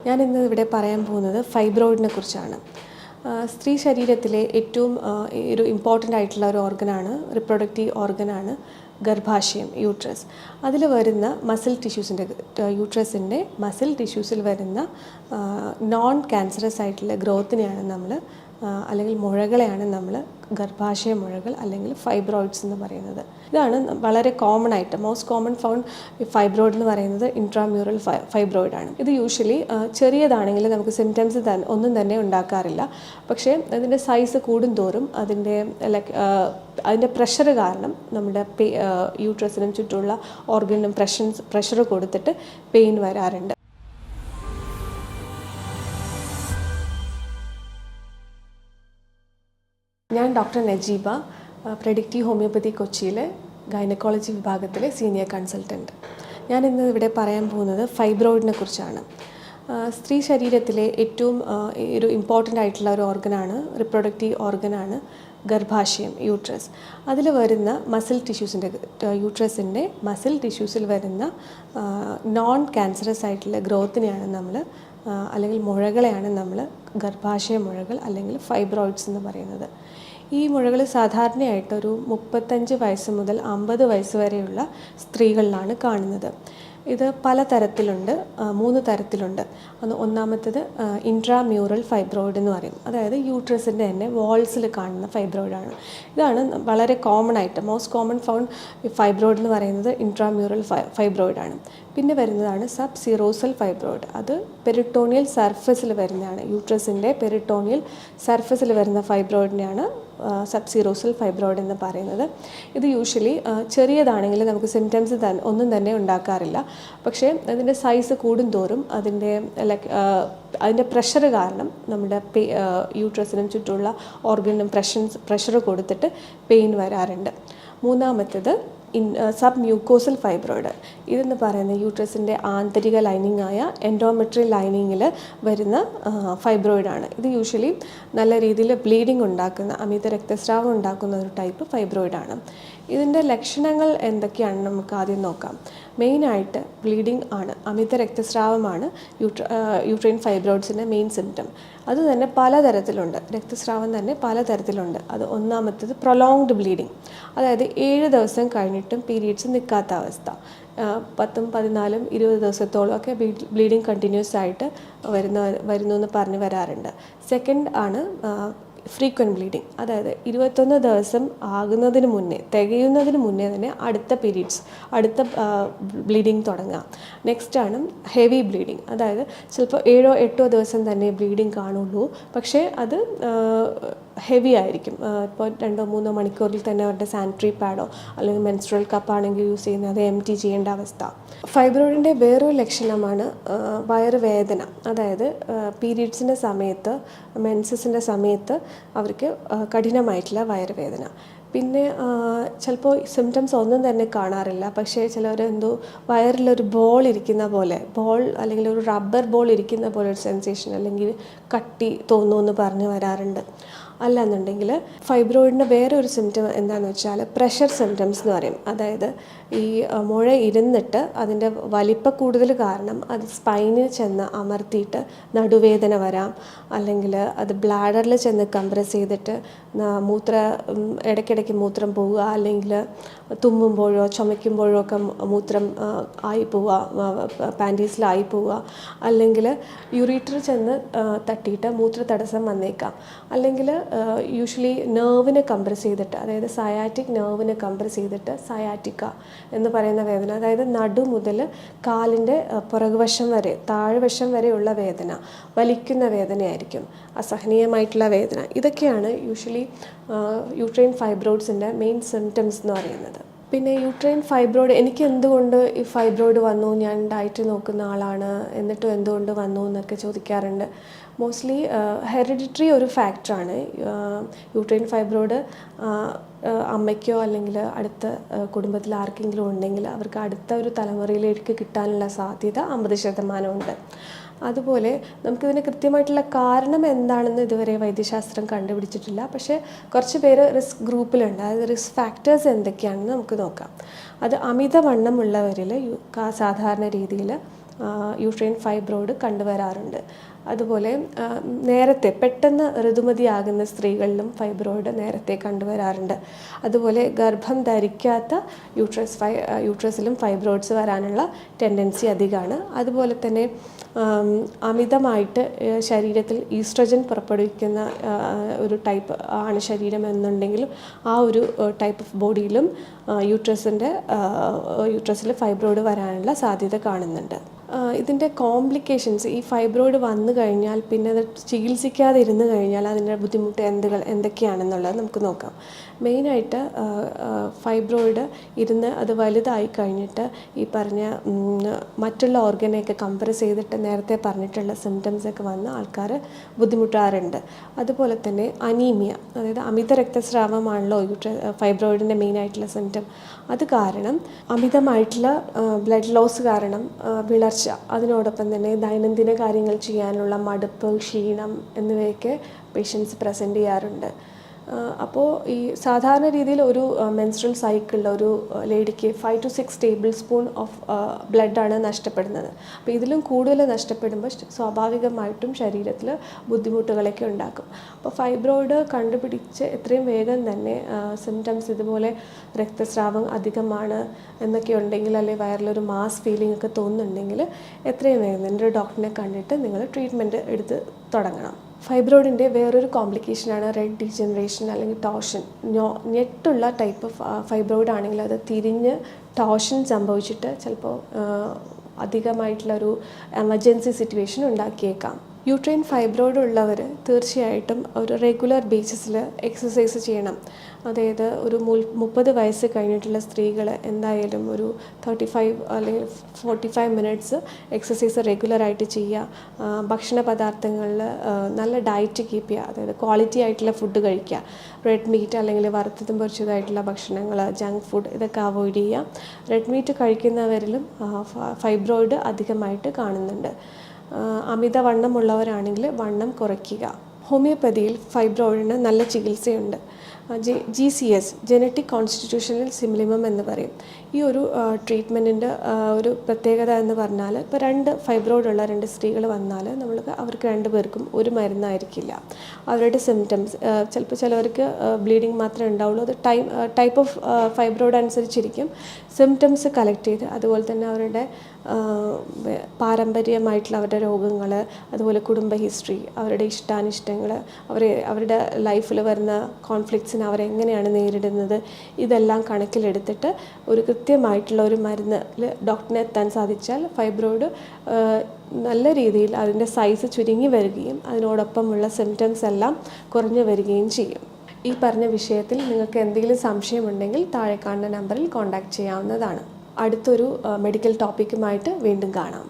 ഞാൻ ഇന്ന് ഇവിടെ പറയാൻ പോകുന്നത് ഫൈബ്രോയിഡിനെ കുറിച്ചാണ്. സ്ത്രീ ശരീരത്തിലെ ഏറ്റവും ഒരു ഇമ്പോർട്ടൻ്റ് ആയിട്ടുള്ള ഒരു ഓർഗനാണ്, റിപ്രൊഡക്റ്റീവ് ഓർഗനാണ് ഗർഭാശയം, യൂട്രസ്. അതിൽ വരുന്ന മസിൽ ടിഷ്യൂസിൻ്റെ, യൂട്രസിൻ്റെ മസിൽ ടിഷ്യൂസിൽ വരുന്ന നോൺ ക്യാൻസറസ് ആയിട്ടുള്ള ഗ്രോത്തിനെയാണ് നമ്മൾ അല്ലെങ്കിൽ മുഴകളെയാണ് നമ്മൾ ഗർഭാശയ മുഴകൾ അല്ലെങ്കിൽ ഫൈബ്രോയിഡ്സ് എന്ന് പറയുന്നത്. ഇതാണ് വളരെ കോമൺ ആയിട്ട് മോസ്റ്റ് കോമൺ ഫൗണ്ട് ഫൈബ്രോയിഡ് എന്ന് പറയുന്നത് ഇൻട്രാമ്യൂറൽ ഫൈബ്രോയിഡ് ആണ്. ഇത് യൂഷ്വലി ചെറിയതാണെങ്കിൽ നമുക്ക് സിംറ്റംസ് ഒന്നും തന്നെ ഉണ്ടാക്കാറില്ല. പക്ഷേ അതിൻ്റെ സൈസ് കൂടുന്തോറും അതിൻ്റെ പ്രഷർ കാരണം നമ്മുടെ യൂട്രസിനും ചുറ്റുമുള്ള ഓർഗനും പ്രഷർ കൊടുത്തിട്ട് പെയിൻ വരാറുണ്ട്. ഞാൻ ഡോക്ടർ നജീബ, പ്രെഡിക്റ്റീവ് ഹോമിയോപ്പതി കൊച്ചിയിലെ ഗൈനക്കോളജി വിഭാഗത്തിലെ സീനിയർ കൺസൾട്ടൻറ്റ്. ഞാൻ ഇന്ന് ഇവിടെ പറയാൻ പോകുന്നത് ഫൈബ്രോയിഡിനെ കുറിച്ചാണ്. സ്ത്രീ ശരീരത്തിലെ ഏറ്റവും ഒരു ഇമ്പോർട്ടൻ്റ് ആയിട്ടുള്ള ഒരു ഓർഗനാണ്, റിപ്രൊഡക്റ്റീവ് ഓർഗനാണ് ഗർഭാശയം, യൂട്രസ്. അതിൽ വരുന്ന മസിൽ ടിഷ്യൂസിൻ്റെ, യൂട്രസിൻ്റെ മസിൽ ടിഷ്യൂസിൽ വരുന്ന നോൺ ക്യാൻസറസ് ആയിട്ടുള്ള ഗ്രോത്തിനെയാണ് നമ്മൾ അല്ലെങ്കിൽ മുഴകളെയാണ് നമ്മൾ ഗർഭാശയ മുഴകൾ അല്ലെങ്കിൽ ഫൈബ്രോയിഡ്സ് എന്ന് പറയുന്നത്. ഈ മുഴകൾ സാധാരണയായിട്ട് ഒരു 35 വയസ്സ് മുതൽ 50 വയസ്സ് വരെയുള്ള സ്ത്രീകളിലാണ് കാണുന്നത്. ഇത് പല തരത്തിലുണ്ട്, 3 തരത്തിലുണ്ട്. ഒന്നാമത്തേത് ഇൻട്രാമ്യൂറൽ ഫൈബ്രോയിഡ് എന്ന് പറയും. അതായത് യൂട്രസിൻ്റെ തന്നെ വാൾസിൽ കാണുന്ന ഫൈബ്രോയിഡാണ്. ഇതാണ് വളരെ കോമൺ ആയിട്ട് മോസ്റ്റ് കോമൺ ഫൗണ്ട് ഫൈബ്രോയിഡ് എന്ന് പറയുന്നത് ഇൻട്രാമ്യൂറൽ ഫൈബ്രോയിഡാണ്. പിന്നെ വരുന്നതാണ് സബ് സീറോസൽ ഫൈബ്രോയിഡ്. അത് പെരിട്ടോണിയൽ സർഫസിൽ വരുന്നതാണ്. യൂട്രസിൻ്റെ പെരിട്ടോണിയൽ സർഫസിൽ വരുന്ന ഫൈബ്രോയിഡിനെയാണ് സബ് സീറോസൽ ഫൈബ്രോയിഡ് എന്ന് പറയുന്നത്. ഇത് യൂഷ്വലി ചെറിയതാണെങ്കിൽ നമുക്ക് സിംറ്റംസ് ഒന്നും തന്നെ ഉണ്ടാക്കാറില്ല. പക്ഷേ അതിൻ്റെ സൈസ് കൂടുന്തോറും അതിൻ്റെ പ്രഷർ കാരണം നമ്മുടെ യൂട്രസിനും ചുറ്റുമുള്ള ഓർഗനും പ്രഷർ കൊടുത്തിട്ട് പെയിൻ വരാറുണ്ട്. മൂന്നാമത്തേത് സബ് മ്യൂക്കോസൽ ഫൈബ്രോയിഡ്. ഇതെന്ന് പറയുന്നത് യൂട്രസിൻ്റെ ആന്തരിക ലൈനിങ്ങായ എൻഡോമെട്രിയൽ ലൈനിങ്ങിൽ വരുന്ന ഫൈബ്രോയിഡാണ്. ഇത് യൂഷ്വലി നല്ല രീതിയിൽ ബ്ലീഡിങ് ഉണ്ടാക്കുന്ന, അമിത രക്തസ്രാവം ഉണ്ടാക്കുന്ന ഒരു ടൈപ്പ് ഫൈബ്രോയിഡാണ്. ഇതിൻ്റെ ലക്ഷണങ്ങൾ എന്തൊക്കെയാണെന്ന് നമുക്ക് ആദ്യം നോക്കാം. മെയിനായിട്ട് ബ്ലീഡിങ് ആണ്, അമിത രക്തസ്രാവമാണ് യൂട്രൈൻ ഫൈബ്രോയിഡ്സിൻ്റെ മെയിൻ സിംറ്റം. അത് തന്നെ പലതരത്തിലുണ്ട്, രക്തസ്രാവം തന്നെ പലതരത്തിലുണ്ട്. അത് ഒന്നാമത്തേത് പ്രൊലോങ്ഡ് ബ്ലീഡിങ്, അതായത് 7 ദിവസം കഴിഞ്ഞിട്ടും പീരീഡ്സ് നിൽക്കാത്ത അവസ്ഥ. 10, 14, 20 ദിവസത്തോളം ഒക്കെ ബ്ലീഡിങ് കണ്ടിന്യൂസ് ആയിട്ട് വരുന്നു എന്ന് പറഞ്ഞ് വരാറുണ്ട്. സെക്കൻഡ് ആണ് ഫ്രീക്വൻറ്റ് ബ്ലീഡിങ്, അതായത് 21 ദിവസം തികയുന്നതിന് മുന്നേ തന്നെ അടുത്ത ബ്ലീഡിങ് തുടങ്ങാം. നെക്സ്റ്റാണ് ഹെവി ബ്ലീഡിങ്, അതായത് ചിലപ്പോൾ 7-8 ദിവസം തന്നെ ബ്ലീഡിങ് കാണുള്ളൂ, പക്ഷേ അത് ഹെവി ആയിരിക്കും. ഇപ്പോൾ 2-3 മണിക്കൂറിൽ തന്നെ അവരുടെ സാനിറ്ററി പാഡോ അല്ലെങ്കിൽ മെൻസ്ട്രൽ കപ്പാണെങ്കിൽ യൂസ് ചെയ്യുന്നത് അത് എംറ്റി ചെയ്യേണ്ട അവസ്ഥ. ഫൈബ്രോയിഡിൻ്റെ വേറൊരു ലക്ഷണമാണ് വയറുവേദന, അതായത് പീരീഡ്സിൻ്റെ സമയത്ത്, മെൻസസിൻ്റെ സമയത്ത് അവർക്ക് കഠിനമായിട്ടുള്ള വയറുവേദന. പിന്നെ ചിലപ്പോൾ സിംറ്റംസ് ഒന്നും തന്നെ കാണാറില്ല, പക്ഷേ ചിലവരെന്തോ വയറിലൊരു ബോൾ ഇരിക്കുന്ന പോലെ, അല്ലെങ്കിൽ ഒരു റബ്ബർ ബോൾ ഇരിക്കുന്ന പോലെ ഒരു സെൻസേഷൻ അല്ലെങ്കിൽ കട്ടി തോന്നുമെന്ന് പറഞ്ഞ് വരാറുണ്ട്. അല്ലാന്നുണ്ടെങ്കിൽ ഫൈബ്രോയിഡിൻ്റെ വേറെ ഒരു സിംറ്റം എന്താണെന്ന് വെച്ചാൽ പ്രഷർ സിംറ്റംസ് എന്ന് പറയും. അതായത് ഈ മുഴ ഇരുന്നിട്ട് അതിൻ്റെ വലിപ്പക്കൂടുതൽ കാരണം അത് സ്പൈനിൽ ചെന്ന് അമർത്തിയിട്ട് നടുവേദന വരാം, അല്ലെങ്കിൽ അത് ബ്ലാഡറിൽ ചെന്ന് കംപ്രസ് ചെയ്തിട്ട് ഇടയ്ക്കിടയ്ക്ക് മൂത്രം പോവുക, അല്ലെങ്കിൽ തുമ്മുമ്പോഴോ ചുമയ്ക്കുമ്പോഴോ ഒക്കെ മൂത്രം ആയി പോവുക, പാൻറ്റീസിലായി പോവുക, അല്ലെങ്കിൽ യൂറിറ്ററിൽ ചെന്ന് തട്ടിയിട്ട് മൂത്ര തടസ്സം വന്നേക്കാം. അല്ലെങ്കിൽ യൂഷ്വലി നെർവിനെ കംപ്രസ് ചെയ്തിട്ട്, അതായത് സയാറ്റിക് നെർവിനെ കംപ്രസ് ചെയ്തിട്ട് സയാറ്റിക്ക എന്ന് പറയുന്ന വേദന, അതായത് നടു മുതൽ കാലിൻ്റെ പുറകുവശം വരെ താഴ്വശം വരെയുള്ള വേദന, വലിക്കുന്ന വേദനയായിരിക്കും, അസഹനീയമായിട്ടുള്ള വേദന. ഇതൊക്കെയാണ് യൂഷ്വലി യൂട്രൈൻ ഫൈബ്രോയിഡ്സിൻ്റെ മെയിൻ സിംറ്റംസ് എന്ന് പറയുന്നത്. പിന്നെ യൂട്രൈൻ ഫൈബ്രോയിഡ്, എനിക്ക് എന്തുകൊണ്ട് ഈ ഫൈബ്രോയിഡ് വന്നു, ഞാൻ ഡയറ്റ് നോക്കുന്ന ആളാണ്, എന്നിട്ടും എന്തുകൊണ്ട് വന്നു എന്നൊക്കെ ചോദിക്കാറുണ്ട്. മോസ്റ്റ്ലി ഹെറിഡിറ്ററി ഒരു ഫാക്ടറാണ്. യൂട്രൈൻ ഫൈബ്രോയിഡ് അമ്മയ്ക്കോ അല്ലെങ്കിൽ അടുത്ത കുടുംബത്തിൽ ആർക്കെങ്കിലും ഉണ്ടെങ്കിൽ അവർക്ക് അടുത്ത ഒരു തലമുറയിലേക്ക് കിട്ടാനുള്ള സാധ്യത 50% ഉണ്ട്. അതുപോലെ നമുക്കിതിന് കൃത്യമായിട്ടുള്ള കാരണം എന്താണെന്ന് ഇതുവരെ വൈദ്യശാസ്ത്രം കണ്ടുപിടിച്ചിട്ടില്ല. പക്ഷേ കുറച്ച് പേര് റിസ്ക് ഗ്രൂപ്പിലുണ്ട്. അതായത് റിസ്ക് ഫാക്ടേഴ്സ് എന്തൊക്കെയാണെന്ന് നമുക്ക് നോക്കാം. അത് അമിതവണ്ണമുള്ളവരിൽ സാധാരണ രീതിയിൽ യൂട്രൈൻ ഫൈബ്രോയിഡ് കണ്ടുവരാറുണ്ട്. അതുപോലെ നേരത്തെ പെട്ടെന്ന് ഋതുമതിയാകുന്ന സ്ത്രീകളിലും ഫൈബ്രോയിഡ് നേരത്തെ കണ്ടുവരാറുണ്ട്. അതുപോലെ ഗർഭം ധരിക്കാത്ത യൂട്രസിലും ഫൈബ്രോയിഡ്സ് വരാനുള്ള ടെൻഡൻസി അധികമാണ്. അതുപോലെ തന്നെ അമിതമായിട്ട് ശരീരത്തിൽ ഈസ്ട്രജൻ പുറപ്പെടുവിക്കുന്ന ഒരു ടൈപ്പ് ആണ് ശരീരം എന്നുണ്ടെങ്കിലും ആ ഒരു ടൈപ്പ് ഓഫ് ബോഡിയിലും യൂട്രസിൽ ഫൈബ്രോയിഡ് വരാനുള്ള സാധ്യത കാണുന്നുണ്ട്. ഇതിൻ്റെ കോംപ്ലിക്കേഷൻസ്, ഈ ഫൈബ്രോയിഡ് വന്നു കഴിഞ്ഞാൽ പിന്നെ അത് ചികിത്സിക്കാതെ ഇരുന്ന് കഴിഞ്ഞാൽ അതിൻ്റെ ബുദ്ധിമുട്ട് എന്തൊക്കെയാണെന്നുള്ളത് നമുക്ക് നോക്കാം. മെയിനായിട്ട് ഫൈബ്രോയിഡ് ഇരുന്ന് അത് വലുതായി കഴിഞ്ഞിട്ട് ഈ പറഞ്ഞ മറ്റുള്ള ഓർഗനെയൊക്കെ കംപ്രസ് ചെയ്തിട്ട് നേരത്തെ പറഞ്ഞിട്ടുള്ള സിംറ്റംസൊക്കെ വന്ന് ആൾക്കാർ ബുദ്ധിമുട്ടാറുണ്ട്. അതുപോലെ തന്നെ അനീമിയ, അതായത് അമിത രക്തസ്രാവമാണല്ലോ ഫൈബ്രോയിഡിൻ്റെ മെയിനായിട്ടുള്ള സിംറ്റം. അത് കാരണം അമിതമായിട്ടുള്ള ബ്ലഡ് ലോസ് കാരണം വിളർച്ച, അതിനോടൊപ്പം തന്നെ ദൈനംദിന കാര്യങ്ങൾ ചെയ്യാനുള്ള മടുപ്പ്, ക്ഷീണം എന്നിവയൊക്കെ പേഷ്യൻസ് പ്രസൻറ്റ് ചെയ്യാറുണ്ട്. അപ്പോൾ ഈ സാധാരണ രീതിയിൽ ഒരു മെൻസ്ട്രൽ സൈക്കിളിൽ ഒരു ലേഡിക്ക് 5 to 6 ടേബിൾ സ്പൂൺ ഓഫ് ബ്ലഡാണ് നഷ്ടപ്പെടുന്നത്. അപ്പോൾ ഇതിലും കൂടുതൽ നഷ്ടപ്പെടുമ്പോൾ സ്വാഭാവികമായിട്ടും ശരീരത്തിൽ ബുദ്ധിമുട്ടുകളൊക്കെ ഉണ്ടാക്കും. അപ്പോൾ ഫൈബ്രോയിഡ് കണ്ടുപിടിച്ച് എത്രയും വേഗം തന്നെ സിംറ്റംസ് ഇതുപോലെ രക്തസ്രാവം അധികമാണ് എന്നൊക്കെ ഉണ്ടെങ്കിൽ, അല്ലെങ്കിൽ വയറിലൊരു മാസ് ഫീലിംഗ് ഒക്കെ തോന്നുന്നുണ്ടെങ്കിൽ എത്രയും വേഗം തന്നെ ഒരു ഡോക്ടറിനെ കണ്ടിട്ട് നിങ്ങൾ ട്രീറ്റ്മെൻറ്റ് എടുത്ത് തുടങ്ങണം. ഫൈബ്രോയിഡിൻ്റെ വേറൊരു കോംപ്ലിക്കേഷനാണ് റെഡ് ഡീജനറേഷൻ അല്ലെങ്കിൽ ടോഷൻ. ഞെട്ടുള്ള ടൈപ്പ് ഓഫ് ഫൈബ്രോയിഡ് ആണെങ്കിൽ അത് തിരിഞ്ഞ് ടോഷൻ സംഭവിച്ചിട്ട് ചിലപ്പോൾ അധികമായിട്ടുള്ളൊരു എമർജൻസി സിറ്റുവേഷൻ ഉണ്ടാക്കിയേക്കാം. യൂട്രൈൻ ഫൈബ്രോയിഡ് ഉള്ളവർ തീർച്ചയായിട്ടും ഒരു റെഗുലർ ബേസിസിൽ എക്സസൈസ് ചെയ്യണം. അതായത് ഒരു 30 വയസ്സ് കഴിഞ്ഞിട്ടുള്ള സ്ത്രീകൾ എന്തായാലും ഒരു 35 അല്ലെങ്കിൽ 45 മിനിറ്റ്സ് എക്സസൈസ് റെഗുലറായിട്ട് ചെയ്യുക. ഭക്ഷണ പദാർത്ഥങ്ങളിൽ നല്ല ഡയറ്റ് കീപ്പ് ചെയ്യുക, അതായത് ക്വാളിറ്റി ആയിട്ടുള്ള ഫുഡ് കഴിക്കുക. റെഡ് മീറ്റ് അല്ലെങ്കിൽ വറുത്തതും പൊരിച്ചതായിട്ടുള്ള ഭക്ഷണങ്ങൾ, ജങ്ക് ഫുഡ് ഇതൊക്കെ അവോയ്ഡ് ചെയ്യുക. റെഡ് മീറ്റ് കഴിക്കുന്നവരിലും ഫൈബ്രോയിഡ് അധികമായിട്ട് കാണുന്നുണ്ട്. അമിതവണ്ണമുള്ളവരാണെങ്കിൽ വണ്ണം കുറയ്ക്കുക. ഹോമിയോപ്പതിയിൽ ഫൈബ്രോയിഡിന് നല്ല ചികിത്സയുണ്ട്. GCS, ജനറ്റിക് കോൺസ്റ്റിറ്റ്യൂഷണൽ സിംലിമം എന്ന് പറയും. ഈ ഒരു ട്രീറ്റ്മെൻറ്റിൻ്റെ ഒരു പ്രത്യേകത എന്ന് പറഞ്ഞാൽ, ഇപ്പോൾ 2 ഫൈബ്രോയിഡ് ഉള്ള 2 സ്ത്രീകൾ വന്നാൽ അവർക്ക് 2 പേർക്കും ഒരു മരുന്നായിരിക്കില്ല. അവരുടെ സിംറ്റംസ് ചിലപ്പോൾ ചിലവർക്ക് ബ്ലീഡിങ് മാത്രമേ ഉണ്ടാവുള്ളൂ. അത് ടൈപ്പ് ഓഫ് ഫൈബ്രോയിഡ് അനുസരിച്ചിരിക്കും. സിംറ്റംസ് കളക്ട് ചെയ്ത് അതുപോലെ തന്നെ അവരുടെ പാരമ്പര്യമായിട്ടുള്ള അവരുടെ രോഗങ്ങൾ, അതുപോലെ കുടുംബ ഹിസ്റ്ററി, അവരുടെ ഇഷ്ടാനിഷ്ടങ്ങൾ, അവരുടെ ലൈഫിൽ വരുന്ന കോൺഫ്ലിക്ട്സിനെ അവരെങ്ങനെയാണ് നേരിടുന്നത്, ഇതെല്ലാം കണക്കിലെടുത്തിട്ട് ഒരു കൃത്യമായിട്ടുള്ള ഒരു മരുന്നിൽ ഡോക്ടറിനെ എത്താൻ സാധിച്ചാൽ ഫൈബ്രോയിഡ് നല്ല രീതിയിൽ അതിൻ്റെ സൈസ് ചുരുങ്ങി വരികയും അതിനോടൊപ്പമുള്ള സിംറ്റംസ് എല്ലാം കുറഞ്ഞു വരികയും ചെയ്യും. ഈ പറഞ്ഞ വിഷയത്തിൽ നിങ്ങൾക്ക് എന്തെങ്കിലും സംശയമുണ്ടെങ്കിൽ താഴെ കാണുന്ന നമ്പറിൽ കോൺടാക്റ്റ് ചെയ്യാവുന്നതാണ്. അടുത്തൊരു മെഡിക്കൽ ടോപ്പിക്കുമായിട്ട് വീണ്ടും കാണാം.